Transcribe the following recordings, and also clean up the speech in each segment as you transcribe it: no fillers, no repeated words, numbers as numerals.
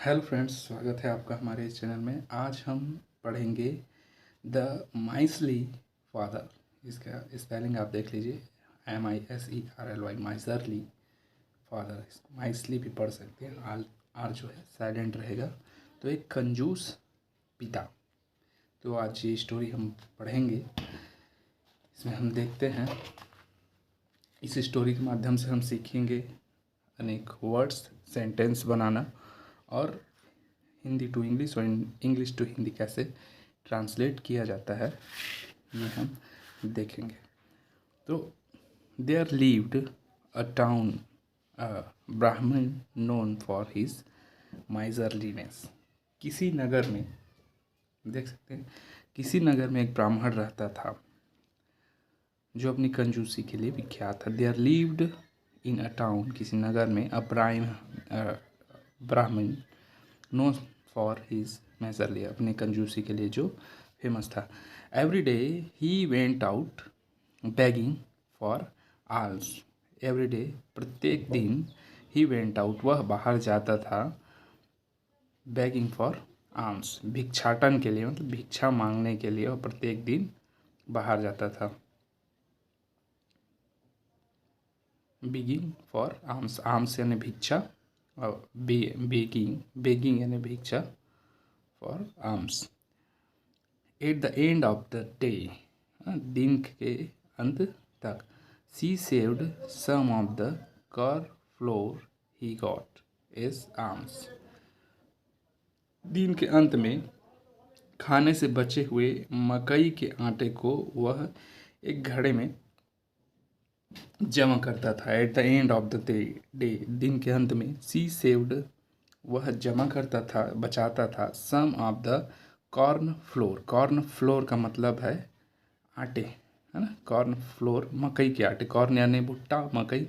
Hello friends, स्वागत है आपका हमारे इस चैनल में। आज हम पढ़ेंगे द माइसली फादर। इसका स्पेलिंग आप देख लीजिए, MISERLY, माइसरली फादर। माइसली भी पढ़ सकते हैं, आर जो है साइलेंट रहेगा। तो एक कंजूस पिता। तो आज ये स्टोरी हम पढ़ेंगे। इसमें हम देखते हैं, इस स्टोरी के माध्यम से हम सीखेंगे अनेक वर्ड्स, सेंटेंस बनाना और हिंदी टू इंग्लिश और इंग्लिश टू हिंदी कैसे ट्रांसलेट किया जाता है, ये हम देखेंगे। तो देयर लिव्ड अ टाउन ब्राह्मण नोन फॉर हिज माइजरलीनेस। किसी नगर में, देख सकते हैं, किसी नगर में एक ब्राह्मण रहता था जो अपनी कंजूसी के लिए विख्यात था। There lived in a town, किसी नगर में, अ ब्राह्मण नो फॉर हिज मेजरली, अपने कंजूसी के लिए जो फेमस था। Every day he went out begging for alms. Every day, प्रत्येक दिन, ही वेंट आउट, वह बाहर जाता था, बेगिंग फॉर आल्स, भिक्षाटन के लिए, मतलब भिक्षा मांगने के लिए वह प्रत्येक दिन बाहर जाता था। बेगिंग फॉर आल्स, आल्स यानी भिक्षा, और बेगिंग यानी भिक्षा for alms. At the end of the day, दिन के अंत तक, she saved some of the corn flour he got as alms. दिन के अंत में खाने से बचे हुए मकई के आटे को वह एक घड़े में जमा करता था। Eight the end of the day, दिन के अंत में, सी सेव्ड, वह जमा करता था, बचाता था, some of the corn flour. Corn flour का मतलब है आटे, है ना। कॉर्न फ्लोर, मकई के आटे, कॉर्न यानी भुट्टा, मकई,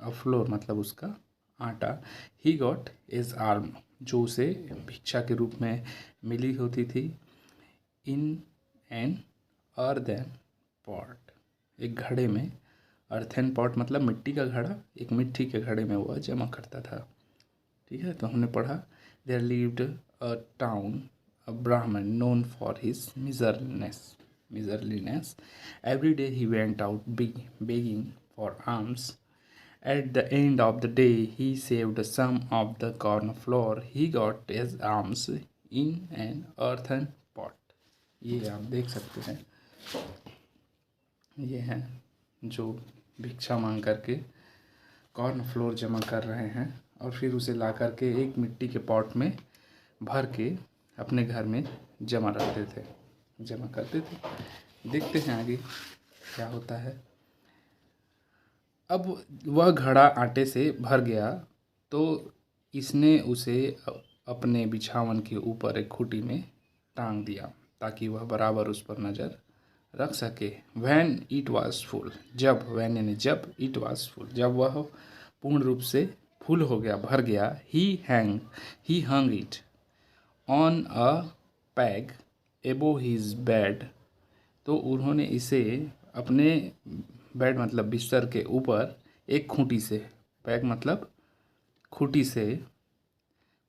और फ्लोर मतलब उसका आटा। ही गॉट एज आर्म, जो उसे भिक्षा के रूप में मिली होती थी। इन एन अर्दन पॉट, एक घड़े में। अर्थन पॉट मतलब मिट्टी का घड़ा, एक मिट्टी के घड़े में वह जमा करता था। ठीक है, तो हमने पढ़ा, देयर लिव्ड अ टाउन अ ब्राह्मण known for his miserliness. Every day he went out begging for alms. At the end of the day, he saved some of the corn flour he got as alms in an earthen pot. ये आप देख सकते हैं, ये हैं जो भिक्षा मांग करके कॉर्न फ्लोर जमा कर रहे हैं और फिर उसे ला करके एक मिट्टी के पॉट में भर के अपने घर में जमा करते थे। देखते हैं आगे क्या होता है। अब वह घड़ा आटे से भर गया तो इसने उसे अपने बिछावन के ऊपर एक खूंटी में टांग दिया ताकि वह बराबर उस पर नज़र रख सके। वैन इट वॉज फुल, जब, वैन यानी जब, इट वॉज फुल, जब वह पूर्ण रूप से फुल हो गया, भर गया। ही हंग इट ऑन अ पैग एबो हिज बेड, तो उन्होंने इसे अपने बेड मतलब बिस्तर के ऊपर एक खूंटी से, पैग मतलब खूंटी से,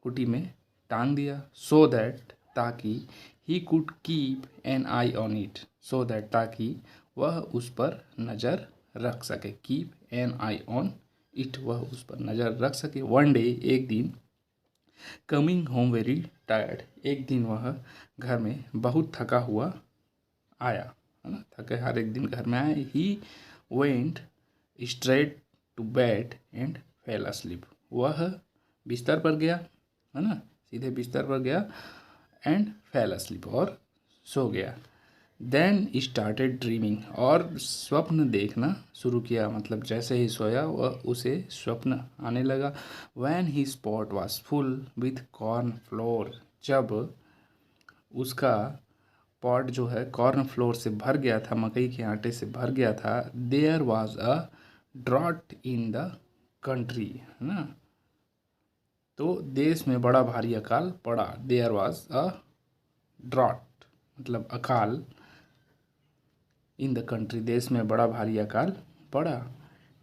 खूंटी में टांग दिया। सो दैट, ताकि, he could keep an I on it, so that, ताकि वह उस पर नज़र रख सके। Keep an I on it, वह उस पर नज़र रख सके। वन डे, एक दिन, कमिंग होम वेरी टायर्ड, एक दिन वह घर में बहुत थका हुआ आया, है ना, थके हर एक दिन घर में आए। He went straight to bed and fell asleep, वह बिस्तर पर गया, है ना, सीधे बिस्तर पर गया, एंड फेल अस्लीप, और सो गया। देन स्टार्टेड ड्रीमिंग, और स्वप्न देखना शुरू किया, मतलब जैसे ही सोया वह उसे स्वप्न आने लगा। When he spot was full with corn flour, जब उसका पॉट जो है कॉर्न फ्लोर से भर गया था, मकई के आटे से भर गया था। There was a drought in the country, है ना, तो देश में बड़ा भारी अकाल पड़ा। देयर वॉज अ ड्रॉट मतलब अकाल, इन द कंट्री, देश में बड़ा भारी अकाल पड़ा।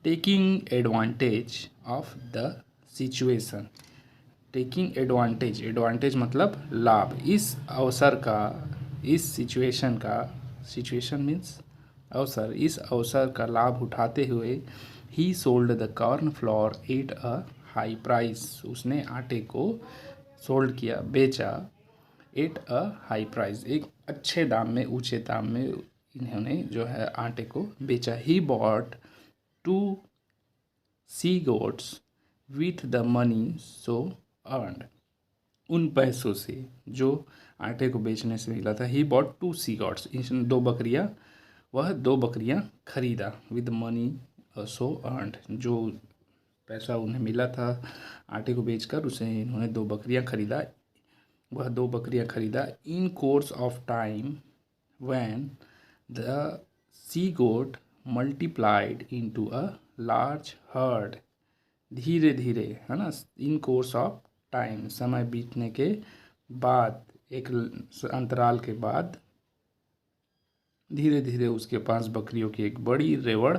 Taking advantage of the situation, taking advantage, advantage मतलब लाभ, इस अवसर का, इस सिचुएशन मीन्स अवसर, इस अवसर का लाभ उठाते हुए ही sold the corn floor at a high price, उसने आटे को सोल्ड किया, बेचा, एट अ हाई प्राइस, एक अच्छे दाम में, ऊंचे दाम में इन्होंने जो है आटे को बेचा। He bought 2 she goats with the money so earned, उन पैसों से जो आटे को बेचने से मिला था। ही बॉट 2 सी गॉट्स, इन 2 बकरियां, वह 2 बकरियां खरीदा, विद मनी सो अर्नड, जो पैसा उन्हें मिला था आटे को बेचकर, उसे इन्होंने 2 बकरियां खरीदा, वह 2 बकरियां खरीदा। In course of time when the she goat multiplied into a large herd, धीरे धीरे, है ना, इन कोर्स ऑफ टाइम, समय बीतने के बाद, एक अंतराल के बाद, धीरे धीरे उसके पास बकरियों की एक बड़ी रेवड़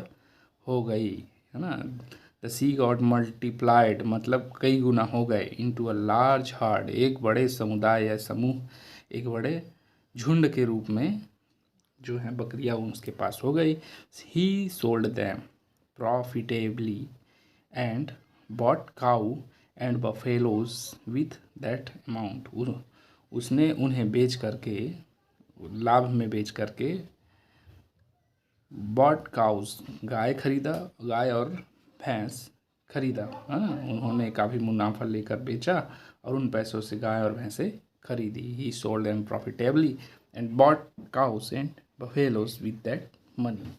हो गई, है ना। द सी गॉट मल्टीप्लाइड मतलब कई गुना हो गए, इनटू अ लार्ज हर्ड, एक बड़े समुदाय या समूह, एक बड़े झुंड के रूप में जो है बकरियां उसके पास हो गई। He sold them profitably and bought cow and buffaloes with that amount, उसने उन्हें बेच करके, लाभ में बेच करके, बॉट काउस, गाय खरीदा, गाय और भैंस खरीदा, हाँ, उन्होंने काफ़ी मुनाफा लेकर बेचा और उन पैसों से गाय और भैंसें खरीदी। He sold them profitably and bought cows and buffaloes with that money.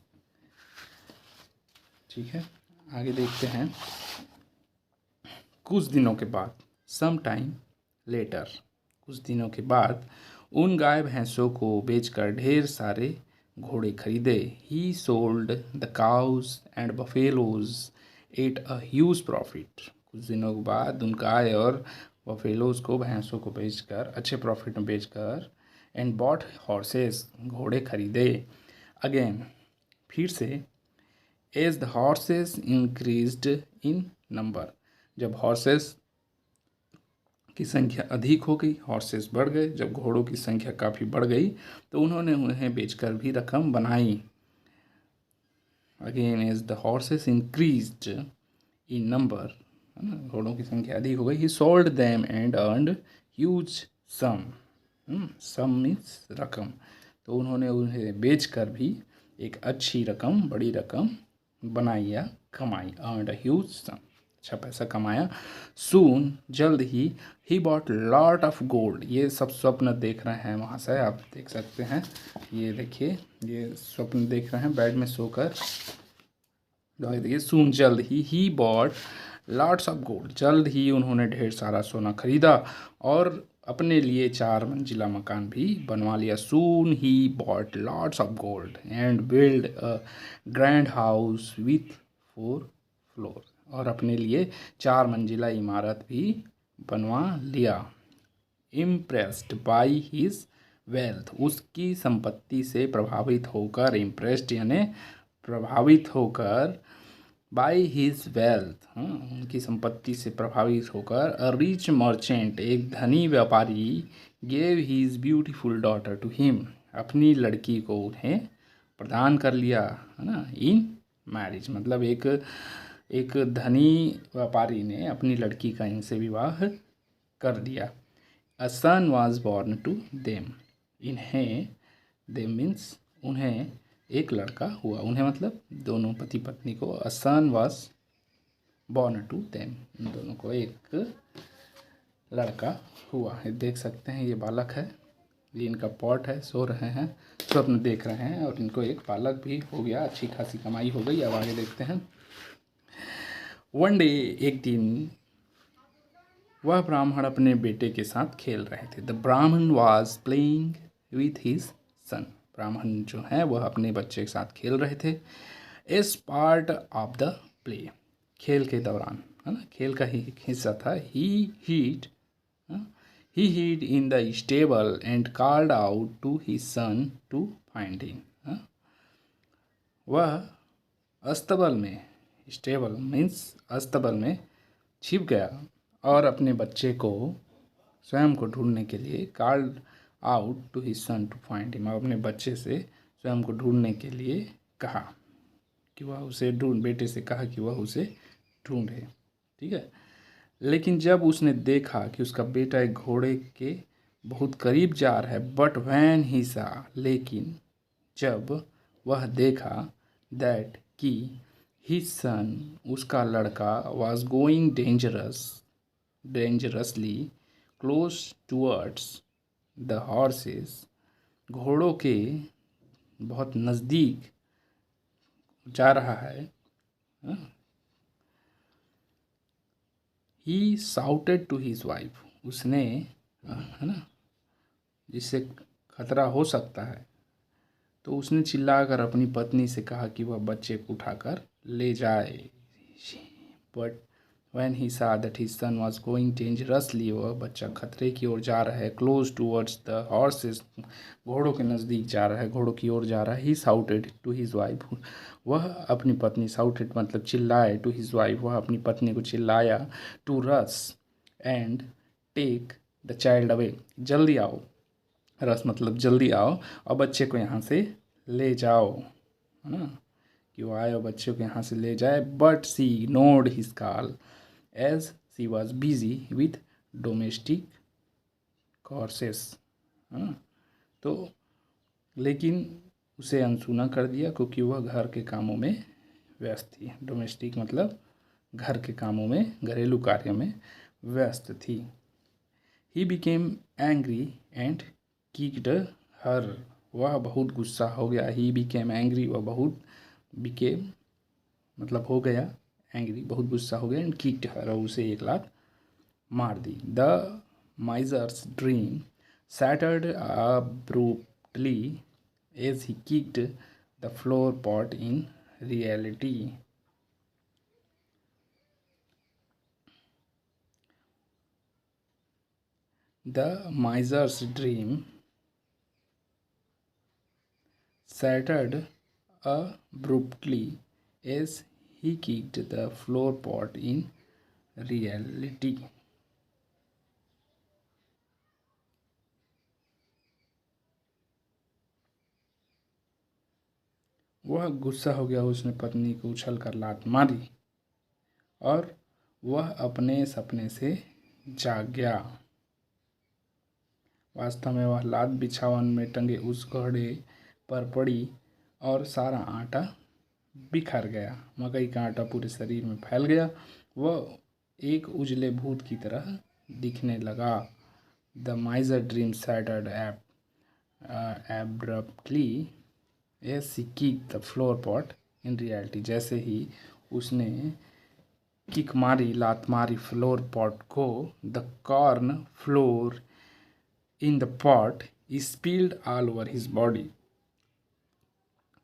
ठीक है, आगे देखते हैं। कुछ दिनों के बाद, सम टाइम लेटर, कुछ दिनों के बाद, उन गाय भैंसों को बेचकर ढेर सारे घोड़े खरीदे। ही sold the cows and buffaloes at a huge profit, कुछ दिनों के बाद उन गाय और बफेलोज को, भैंसों को बेचकर, अच्छे प्रॉफिट में बेचकर, एंड बॉट हॉर्सेस, घोड़े खरीदे। अगेन, फिर से, as the horses increased in number, जब हॉर्सेस की संख्या अधिक हो गई, हॉर्सेस बढ़ गए, जब घोड़ों की संख्या काफ़ी बढ़ गई तो उन्होंने उन्हें बेचकर भी रकम बनाई। Again, as the horses increased in number, है ना, घोड़ों की संख्या अधिक हो गई। He sold them and earned huge sum, sum means रकम, तो उन्होंने उन्हें बेचकर भी एक अच्छी रकम, बड़ी रकम बनाई या कमाई, अर्नड अ ह्यूज सम, अच्छा पैसा कमाया। सून, जल्द he bought lot of gold, ये सब स्वप्न देख रहे हैं महाशय, आप देख सकते हैं, ये देखिए, ये स्वप्न देख रहे हैं बेड में सोकर। देखिए, सून जल्द ही बॉट लॉट्स ऑफ गोल्ड, जल्द ही उन्होंने ढेर सारा सोना खरीदा और अपने लिए 4 मंजिला मकान भी बनवा लिया। Soon he bought lots of gold and build a grand house with 4 floor, और अपने लिए 4 मंजिला इमारत भी बनवा लिया। इम्प्रेस्ड बाई हिज वेल्थ, उसकी संपत्ति से प्रभावित होकर, इम्प्रेस्ड यानी प्रभावित होकर, बाई हिज वेल्थ, उनकी संपत्ति से प्रभावित होकर, अ रिच मर्चेंट, एक धनी व्यापारी, gave his beautiful daughter to him, अपनी लड़की को उन्हें प्रदान कर लिया, है ना, इन मैरिज, मतलब एक धनी व्यापारी ने अपनी लड़की का इनसे विवाह कर दिया। अ सन वॉज बॉर्न टू देम, इन्हें, देम मीन्स उन्हें, एक लड़का हुआ, उन्हें मतलब दोनों पति पत्नी को, अ सन वॉज बॉर्न टू देम, इन दोनों को एक लड़का हुआ। ये देख सकते हैं, ये बालक है, ये इनका पॉट है, सो रहे हैं, स्वप्न देख रहे हैं, और इनको एक बालक भी हो गया, अच्छी खासी कमाई हो गई। अब आगे देखते हैं। वन डे, एक दिन, वह ब्राह्मण अपने बेटे के साथ खेल रहे थे। द ब्राह्मण was playing with his son, ब्राह्मण जो है वह अपने बच्चे के साथ खेल रहे थे। As part of the play, खेल के दौरान, है ना, खेल का ही हिस्सा था। He hid in the stable and called out to his son to find him, वह अस्तबल में, स्टेबल मीन्स अस्तबल में छिप गया और अपने बच्चे को स्वयं को ढूंढने के लिए called out to his son to find him. अपने बच्चे से स्वयं को ढूंढने के लिए कहा कि वह उसे बेटे से कहा कि वह उसे ढूंढे। ठीक है। लेकिन जब उसने देखा कि उसका बेटा एक घोड़े के बहुत करीब जा रहा है, बट वैन ही सा, लेकिन जब वह देखा दैट कि हिज सन, उसका लड़का, was going dangerously close towards the horses, घोड़ों के बहुत नज़दीक जा रहा है, he shouted to his wife, उसने, है ना, जिससे खतरा हो सकता है, तो उसने चिल्लाकर अपनी पत्नी से कहा कि वह बच्चे को उठाकर ले जाए। बट व्हेन ही सा that his son was going dangerously, वह बच्चा खतरे की ओर जा रहा है, क्लोज टूवर्ड्स द हॉर्सेस, घोड़ों के नज़दीक जा रहा है, घोड़ों की ओर जा रहा है, he shouted to his wife, वह अपनी पत्नी, साउटेड मतलब चिल्लाए, टू हिज वाइफ, वह अपनी पत्नी को चिल्लाया, to rush and take the child away, जल्दी आओ, रस मतलब जल्दी आओ और बच्चे को यहाँ से ले जाओ, है ना, कि वो आए और बच्चे को यहाँ से ले जाए। But she ignored his call as she was busy with domestic chores, तो लेकिन उसे अनसुना कर दिया क्योंकि वह घर के कामों में व्यस्त थी। डोमेस्टिक मतलब घर के कामों में, घरेलू कार्यों में व्यस्त थी। He became angry and kicked her, वह बहुत गुस्सा हो गया। ही बिकेम एंग्री, वह बहुत, बिकेम मतलब हो गया, एंग्री बहुत गुस्सा हो गया, एंड किक्ड हर, और उसे एक लात मार दी। The miser's dream shattered abruptly as he kicked the floor pot in reality. The miser's dream shattered abruptly as he kicked the floor pot in reality. वह गुस्सा हो गया, उसने पत्नी को उछल कर लात मारी और वह अपने सपने से जाग गया। वास्तव में वह लात बिछावन में टंगे उस घोड़े पर पड़ी और सारा आटा बिखर गया। मकई का आटा पूरे शरीर में फैल गया। वह एक उजले भूत की तरह दिखने लगा। The माइजर dream shattered abruptly as he kicked the floor pot in reality. जैसे ही उसने किक मारी, लात मारी फ्लोर पॉट को, the corn floor in the pot spilled all over his body.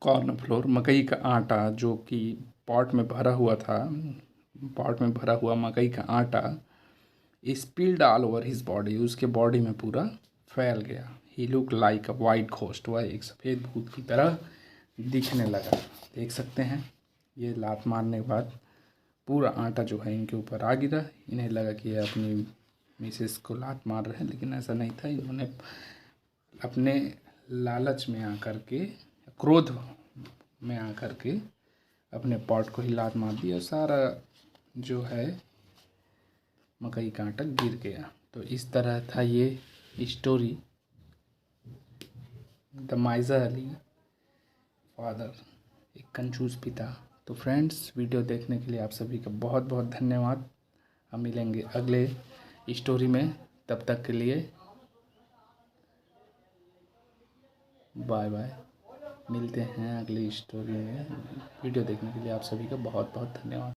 Corn flour मकई का आटा जो कि पॉट में भरा हुआ था, पॉट में भरा हुआ मकई का आटा spilled all over his body, उसके बॉडी में पूरा फैल गया। He look like a white ghost, वह एक सफ़ेद भूत की तरह दिखने लगा। देख सकते हैं ये लात मारने के बाद पूरा आटा जो है इनके ऊपर आ गिरा। इन्हें लगा कि ये अपनी मिसेस को लात मार रहे हैं, लेकिन ऐसा नहीं था। इन्होंने अपने लालच में आकर के, क्रोध में आकर के अपने पॉट को ही लात मार दी और सारा जो है मकई का आटा गिर गया। तो इस तरह था ये स्टोरी, द माइजरली फादर, एक कंजूस पिता। तो फ्रेंड्स, वीडियो देखने के लिए आप सभी का बहुत बहुत धन्यवाद। हम मिलेंगे अगले स्टोरी में, तब तक के लिए बाय बाय। मिलते हैं अगली स्टोरी में। वीडियो देखने के लिए आप सभी का बहुत बहुत धन्यवाद।